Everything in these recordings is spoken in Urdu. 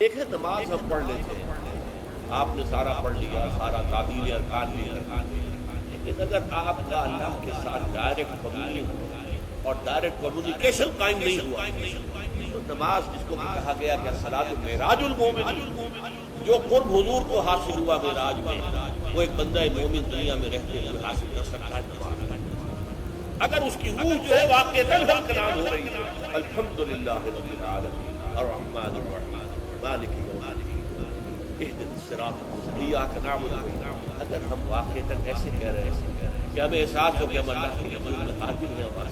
ایک ہے نماز ہم پڑھ لیتے ہیں، آپ نے سارا پڑھ لیا، سارا تعبیر ارکان لیا، لیکن اگر آپ کا اللہ کے ساتھ ڈائریکٹ کمیونیکیشن اور ڈائریکٹ کمیونیکیشن قائم نہیں ہوا تو نماز جس کو کہا گیا کہ صلاۃ معراج المومن، جو قرب حضور کو حاصل ہوا معراج میں، وہ ایک بندہ مومن دنیا میں رہتے ہوئے حاصل کر سکتا ہے نماز۔ اگر اس کی روح جو ہے واقعتاً ہم کلام ہو رہی ہے الحمدللہ رب العالمین الرحمن الرحیم مالک یوم الدین اہدنا الصراط المستقیم ایاک نعبد و ایاک نستعین، اگر ہم واقعتاً ایسے کہہ رہے ہیں کہ ہمیں احساس ہو کہ ہم اللہ کے حضور میں حاضر ہیں، آواز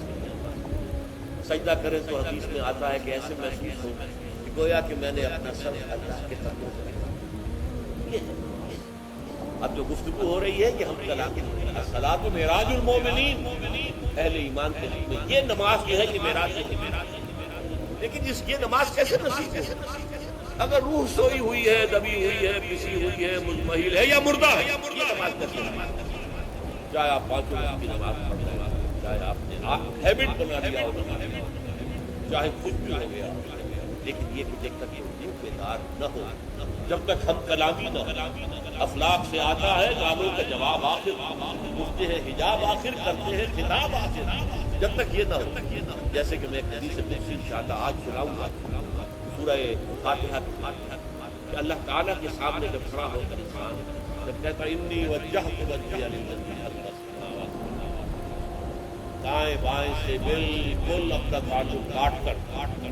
سجدہ کریں تو حدیث میں آتا ہے کہ ایسے محسوس ہو کہ گویا کہ میں نے اپنا سر اللہ کے قدموں میں رکھا۔ یہ ہے اب جو گفتگو ہو رہی ہے کہ ہم کلام الصلاۃ معراج المومنین، اہل ایمان کے لیے میں یہ نماز جو ہے یہ معراج ہے، لیکن یہ نماز کیسے نصیب ہے؟ اگر روح سوئی ہوئی ہے، دبی ہوئی ہے، پسی ہوئی ہے، مزمحل ہے یا مردہ ہے، یہ نماز کیسے ہے؟ چاہے آپ پانچوں وقت کی نماز پڑھ رہے ہیں، چاہے آپ نے ہیبٹ بنا لیا ہو نماز، چاہے کچھ بھی ہو گیا، لیکن یہ کہ جب تک یہ بیدار نہ ہو، جب تک ہم کلامی نہ ہو، افلاق سے آتا ہے ناموں کا جواب آخر، اٹھتے ہیں حجاب آخر، کرتے ہیں خطاب آخر، جب تک یہ نہ ہو، جیسے کہ میں ایک حدیث قدسی انشاءاللہ آج سناؤں گا سورہ فاتحہ کہ اللہ تعالیٰ کے سامنے جب کھڑا ہو کر انسان جب کہتا انی وجہت وجہی للذی فطر السماوات والارض، دائیں بائیں سے بالکل اپنا تعلق کاٹ کر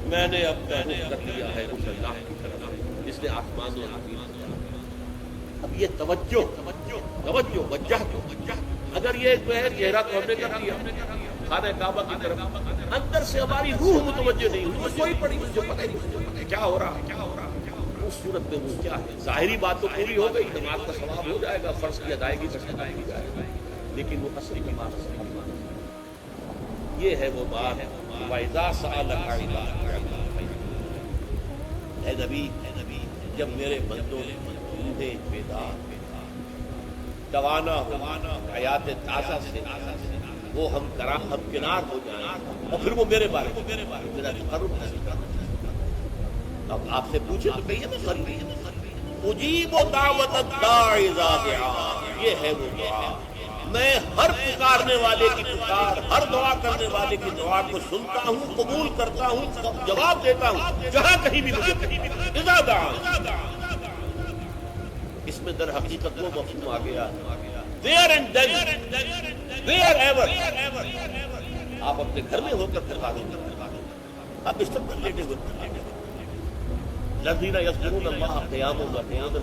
میں نے اپنا رخ کر دیا ہے اس اللہ کی طرف جس نے آسمان و زمین بنایا۔ اب یہ توجہ وجہت، اگر یہ جو ہے چہرہ تو ہم نے کر دیا خانہ کعبہ کی طرف، اندر سے ہماری روح متوجہ نہیں ہوئی، کوئی پڑی مجھے پتہ ہی نہیں کیا ہو رہا ہے، اس صورت میں وہ کیا ہے؟ ظاہری بات تو پوری ہو گئی، نماز کا ثواب ہو جائے گا، فرض کی ادائیگی کا ثواب ہو جائے گا، لیکن وہ اصل نماز یہ ہے وہ بات وَإِذَا سَأَلَكَ عِبَادِي اے نبی جب میرے بندوں روحیں بیدار توانا ہو حیات تازہ سے وہ ہم کنار ہو جائیں اور پھر وہ میرے بارے میں میرا تقرب حاصل کرنا۔ اب آپ سے پوچھے تو کہیے نا قریب اجیب دعوت الداعی اذا دعان، یہ ہے وہ دعا، میں ہر پکارنے والے کی پکار، ہر دعا کرنے والے کی دعا کو سنتا ہوں، قبول کرتا ہوں، جواب دیتا ہوں جہاں کہیں بھی مجھے اذا دعان۔ اس میں در حقیقت وہ مفہوم آ گیا there and then wherever، آپ اپنے گھر میں ہو کر پکاریں گے، آپ بستر پر لیٹے ہوئے الذین یذکرون اللہ قیاما وقعودا،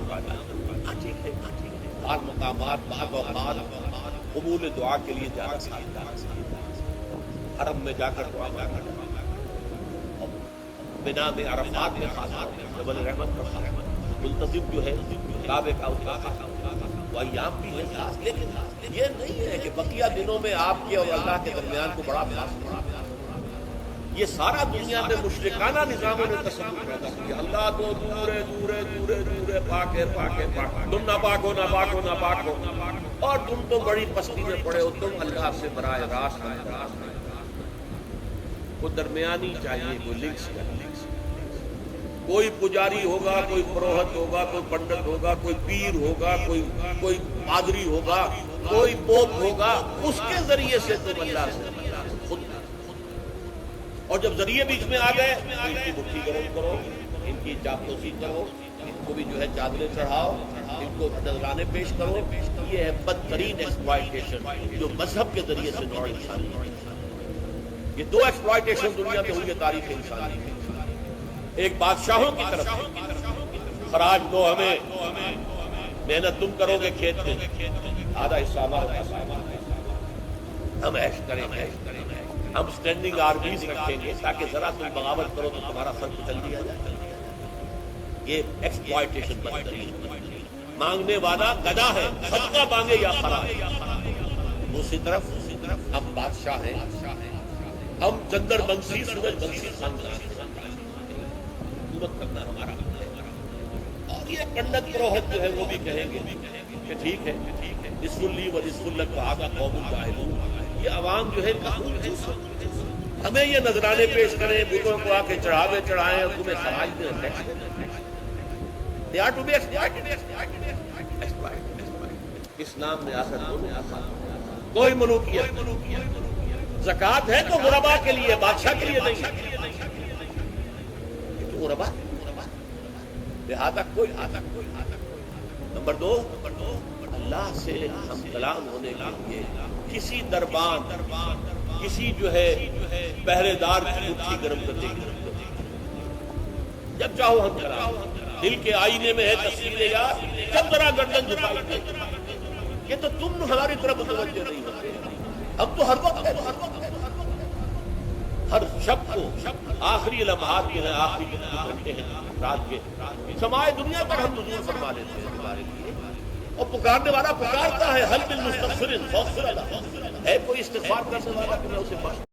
بعض مقامات بعض اوقات قبول دعا کے لیے زیادہ ساتھ حرم میں جا کر دعا کرنا، بنا میں عرفات میں خاص جبل رحمت کا خاص ملتزم جو ہے کعبے کا وہ ایام بھی ہے خاص، لیکن یہ نہیں ہے کہ بقیہ دنوں میں آپ کے اور اللہ کے درمیان کو بڑا فاصلہ، یہ سارا دنیا میں مشرکانہ نظاموں نے تصور پیدا کیا، اللہ تو دور ہے دور ہے دور ہے دور ہے، پاک ہے پاک ہے پاک، تم ناپاک ہو ناپاک ہو ناپاک ہو، اور تم تو بڑی پستی میں پڑے ہو، تم اللہ سے براہ راست وہ درمیانی چاہیے، وہ لنکس کا کوئی پجاری ہوگا، کوئی پروہت ہوگا، کوئی پنڈت ہوگا، کوئی پیر ہوگا، کوئی پادری ہوگا، کوئی پوپ ہوگا، اس کے ذریعے سے تم اللہ سے خود، اور جب ذریعے بیچ میں آ گئے ان کی مٹھی گرم کرو، ان کی چاپلوسی کرو، ان کو بھی جو ہے چادریں چڑھاؤ، ان کو نذرانے پیش کرو، یہ ہے بدترین ایکسپلائٹیشن جو مذہب کے ذریعے سے نوع انسانی، یہ دو ایکسپلائٹیشن دنیا میں ہوئی ہے تاریخ انسانی، ایک بادشاہوں کی طرف خراج دو ہمیں، محنت تم کرو گے کھیت میں، آدھا حصہ ہمارا، ہم عیش کریں گے، ہم اسٹینڈنگ آرمیز رکھیں گے تاکہ ذرا تم بغاوت کرو تو تمہارا سر کچل دیا جائے، یہ ایکسپلائٹیشن بدترین، مانگنے والا گدا ہے، صدقہ مانگے یا خراب، دوسری طرف ہم بادشاہ ہیں، ہم چندر بنسی سورج بنسی خاندان کرنا ہمارا، اور یہ پنڈت پروہت جو ہے وہ بھی کہیں گے کہ ٹھیک ہے نصف لی و نصف لک وہذا قوم جاہلون، یہ عوام جو ہے ہمیں یہ نذرانے پیش کریں، بتوں کو آ کے چڑھاوے چڑھائیں اور تمہیں خراج دیں، They are to be exploited. اسلام میں آخر کوئی ملوکیت، زکات ہے تو غربا کے لیے، بادشاہ کے لیے نہیں، غربا لہذا کوئی نمبر 2 اللہ سے ہم کلام ہونے کے لیے کسی دربان، کسی جو ہے پہرے دار کی مٹھی گرم کرنے کی ضرورت نہیں، جب چاہو ہم کلام، دل کے آئینے میں ہے تصویر یار، جب ذرا گردن جھکائی کہ تو تم ہماری طرف متوجہ نہیں ہوتے، اب تو ہر وقت ہے، ہر شب کو آخری لمحات کے ہیں، آخری گھنٹے ہیں رات کے، سمائے دنیا پر ہم نزول فرما لیتے ہیں ہمارے لیے، اور پکارنے والا پکارتا ہے، حل بالمستغفر فاغفر له، ہے کوئی استغفار کرنے والا کہ میں اسے بخش